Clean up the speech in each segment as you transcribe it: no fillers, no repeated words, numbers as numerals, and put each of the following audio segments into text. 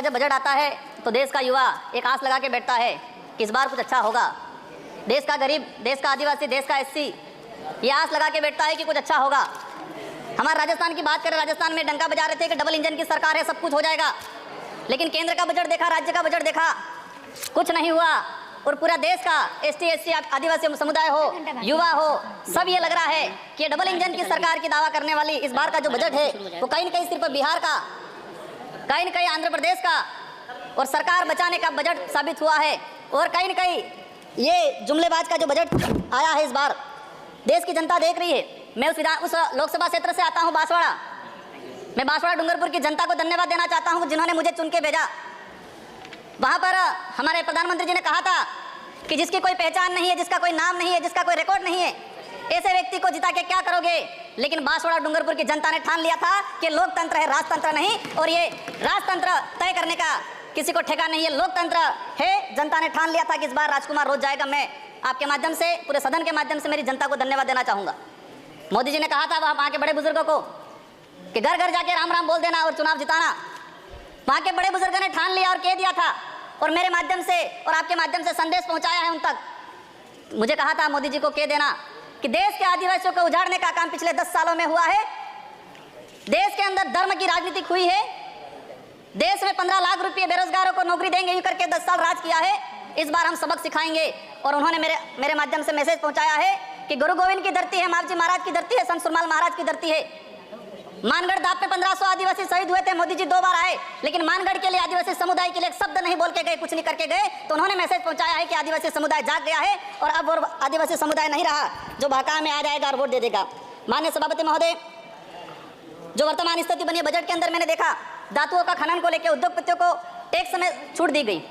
का जब बजट आता है तो देश का युवा एक आस लगा के बैठता है कि इस बार कुछ अच्छा होगा। देश का गरीब, देश का आदिवासी, देश का एससी ये आस लगा के बैठता है कि कुछ अच्छा होगा। हमारे राजस्थान की बात करें, राजस्थान में डंका बजा रहे थे कि डबल इंजन की सरकार है, सब कुछ हो जाएगा। लेकिन केंद्र का बजट देखा, राज्य का बजट देखा, कुछ नहीं हुआ। और पूरा देश का एसटी, एससी, आदिवासी समुदाय हो, युवा हो, सब ये लग रहा है कि डबल इंजन की सरकार की दावा करने वाली इस बार का जो बजट है वो कहीं न कहीं सिर्फ बिहार का, कहीं न कहीं आंध्र प्रदेश का और सरकार बचाने का बजट साबित हुआ है। और कहीं न कहीं ये जुमलेबाज का जो बजट आया है इस बार, देश की जनता देख रही है। मैं उस लोकसभा क्षेत्र से आता हूँ, बांसवाड़ा। मैं बांसवाड़ा डूंगरपुर की जनता को धन्यवाद देना चाहता हूँ जिन्होंने मुझे चुन के भेजा। वहाँ पर हमारे प्रधानमंत्री जी ने कहा था कि जिसकी कोई पहचान नहीं है, जिसका कोई नाम नहीं है, जिसका कोई रिकॉर्ड नहीं है, ऐसे व्यक्ति को जिता के क्या करोगे। लेकिन बांसवाड़ा डूंगरपुर की जनता ने ठान लिया था कि लोकतंत्र है, राजतंत्र नहीं। और ये राजतंत्र तय करने का किसी को ठेका नहीं है, लोकतंत्र है। जनता ने ठान लिया था कि इस बार राजकुमार रोज जाएगा। मैं आपके माध्यम से, पूरे सदन के माध्यम से मेरी जनता को धन्यवाद देना चाहूँगा। मोदी जी ने कहा था वहाँ के बड़े बुजुर्गों को कि घर घर जाके राम राम बोल देना और चुनाव जिताना। वहाँ के बड़े बुजुर्गों ने ठान लिया और कह दिया था, और मेरे माध्यम से और आपके माध्यम से संदेश पहुँचाया है उन तक। मुझे कहा था मोदी जी को कह देना कि देश के आदिवासियों को उजाड़ने का काम पिछले 10 सालों में हुआ है। देश के अंदर धर्म की राजनीति हुई है। देश में 15 लाख रुपये बेरोजगारों को नौकरी देंगे यूं करके 10 साल राज किया है। इस बार हम सबक सिखाएंगे। और उन्होंने मेरे माध्यम से मैसेज पहुंचाया है कि गुरु गोविंद की धरती है, मावजी महाराज की धरती है, संत सुरमाल महाराज की धरती है। मानगढ़ दाप में 1500 आदिवासी शहीद हुए थे। मोदी जी 2 बार आए, लेकिन मानगढ़ के लिए, आदिवासी समुदाय के लिए एक शब्द नहीं बोल के गए, कुछ नहीं करके गए। तो उन्होंने मैसेज पहुंचाया है कि आदिवासी समुदाय जाग गया है और अब वो आदिवासी समुदाय नहीं रहा जो भाका में आ जाएगा और वोट दे देगा। माननीय सभापति महोदय, जो वर्तमान स्थिति बनी बजट के अंदर मैंने देखा, धातुओं का खनन को लेकर उद्योगपतियों को टैक्स में छूट दी गई।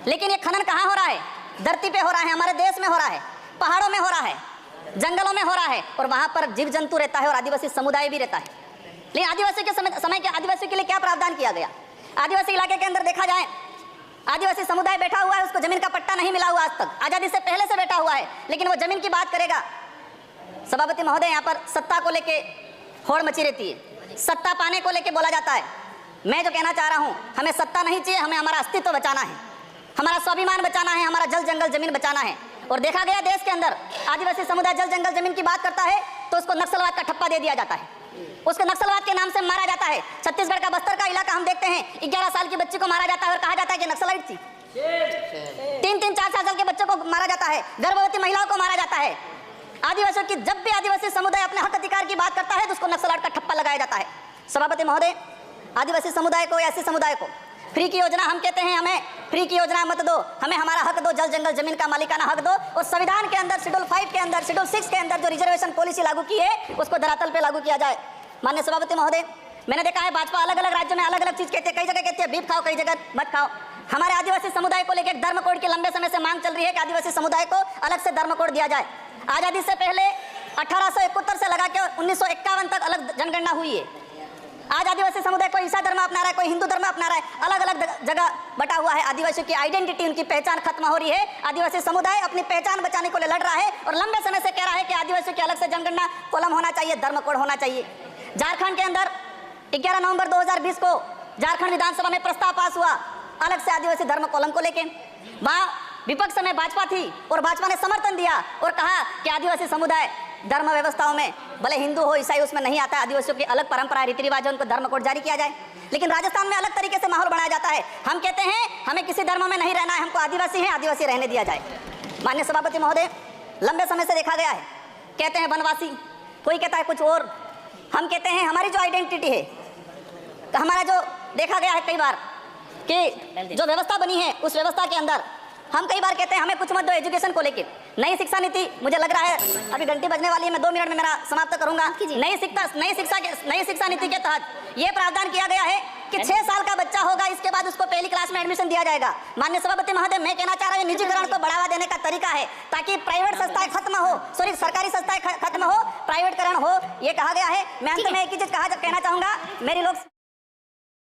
लेकिन ये खनन कहाँ हो रहा है? धरती पे हो रहा है, हमारे देश में हो रहा है, पहाड़ों में हो रहा है, जंगलों में हो रहा है, और वहाँ पर जीव जंतु रहता है और आदिवासी समुदाय भी रहता है। लेकिन आदिवासी के समय के आदिवासियों के लिए क्या प्रावधान किया गया? आदिवासी इलाके के अंदर देखा जाए, आदिवासी समुदाय बैठा हुआ है, उसको जमीन का पट्टा नहीं मिला हुआ आज तक, आजादी से पहले से बैठा हुआ है, लेकिन वो जमीन की बात करेगा। सभापति महोदय, यहाँ पर सत्ता को लेके होड़ मची रहती है, सत्ता पाने को लेके बोला जाता है। मैं जो कहना चाह रहा हूँ, हमें सत्ता नहीं चाहिए, हमें हमारा अस्तित्व बचाना है, हमारा स्वाभिमान बचाना है, हमारा जल जंगल जमीन बचाना है। और देखा गया देश के अंदर आदिवासी समुदाय जल जंगल जमीन की बात करता है तो उसको नक्सलवाद का ठप्पा दे दिया जाता है, उसको नक्सलवाद के नाम से मारा जाता है। छत्तीसगढ़ का बस्तर का इलाका हम देखते हैं, 11 साल की बच्ची को मारा जाता है और कहा जाता है कि नक्सलाइट थी। 3-3, 4-4 साल के बच्चों को मारा जाता है, गर्भवती महिलाओं को मारा जाता है। आदिवासियों की, जब भी आदिवासी समुदाय अपने हक अधिकार की बात करता है तो उसको नक्सलवाद का ठप्पा लगाया जाता है। सभापति महोदय, आदिवासी समुदाय को, ऐसी समुदाय को फ्री की योजना, हम कहते हैं हमें फ्री की योजना मत दो, हमें हमारा हक दो, जल जंगल जमीन का मालिकाना हक दो। और संविधान के अंदर शेड्यूल 5 के अंदर, शेड्यूल 6 के अंदर जो रिजर्वेशन पॉलिसी लागू की है उसको धरातल पे लागू किया जाए। माननीय सभापति महोदय, मैंने देखा है भाजपा अलग अलग राज्यों में अलग अलग चीज कहते हैं, कई जगह कहती है बीफ खाओ, कई जगह मत खाओ। हमारे आदिवासी समुदाय को लेकर धर्म कोड की लंबे समय से मांग चल रही है कि आदिवासी समुदाय को अलग से धर्म कोड दिया जाए। आजादी से पहले 1871 से लगा के 1951 तक अलग जनगणना हुई है। आज आदिवासी समुदाय कोई ईसा धर्म अपना रहा है, कोई हिंदू धर्म अपना रहा है, अलग अलग जगह बटा हुआ है। आदिवासियों की आइडेंटिटी, उनकी पहचान खत्म हो रही है। आदिवासी समुदाय अपनी पहचान बचाने को लड़ रहा है और लंबे समय से कह रहा है कि आदिवासियों की अलग से जनगणना कॉलम होना चाहिए, धर्म कोड होना चाहिए। झारखंड के अंदर 11 नवंबर 2020 को झारखंड विधानसभा में प्रस्ताव पास हुआ अलग से आदिवासी धर्म कॉलम को लेकर। वहाँ विपक्ष में भाजपा थी और भाजपा ने समर्थन दिया और कहा कि आदिवासी समुदाय धर्म व्यवस्थाओं में, भले हिंदू हो ईसाई, उसमें नहीं आता, आदिवासियों की अलग परंपरा रीति रिवाज है, उनको धर्म कोड जारी किया जाए। लेकिन राजस्थान में अलग तरीके से माहौल बनाया जाता है। हम कहते हैं हमें किसी धर्म में नहीं रहना है, हमको आदिवासी है, आदिवासी रहने दिया जाए। माननीय सभापति महोदय, लंबे समय से देखा गया है, कहते हैं वनवासी, कोई कहता है कुछ और। हम कहते हैं हमारी जो आइडेंटिटी है, हमारा जो देखा गया है कई बार कि जो व्यवस्था बनी है उस व्यवस्था के अंदर हम कई बार कहते हैं हमें कुछ मत दो एजुकेशन को लेकर। नई शिक्षा नीति, मुझे लग रहा है अभी घंटी बजने वाली है, मैं 2 मिनट में मेरा समाप्त करूंगा। नई शिक्षा नीति के तहत ये प्रावधान किया गया है कि 6 साल का बच्चा होगा, इसके बाद उसको पहली क्लास में एडमिशन दिया जाएगा। माननीय सभापति महोदय, मैं कहना चाह रहा हूँ निजीकरण को बढ़ावा देने का तरीका है ताकि प्राइवेट संस्थाएं खत्म हो, सॉरी सरकारी संस्थाएं खत्म हो, प्राइवेटकरण हो, ये कहा गया है। मैं अंत में एक ही चीज कहना चाहूंगा, मेरी लोग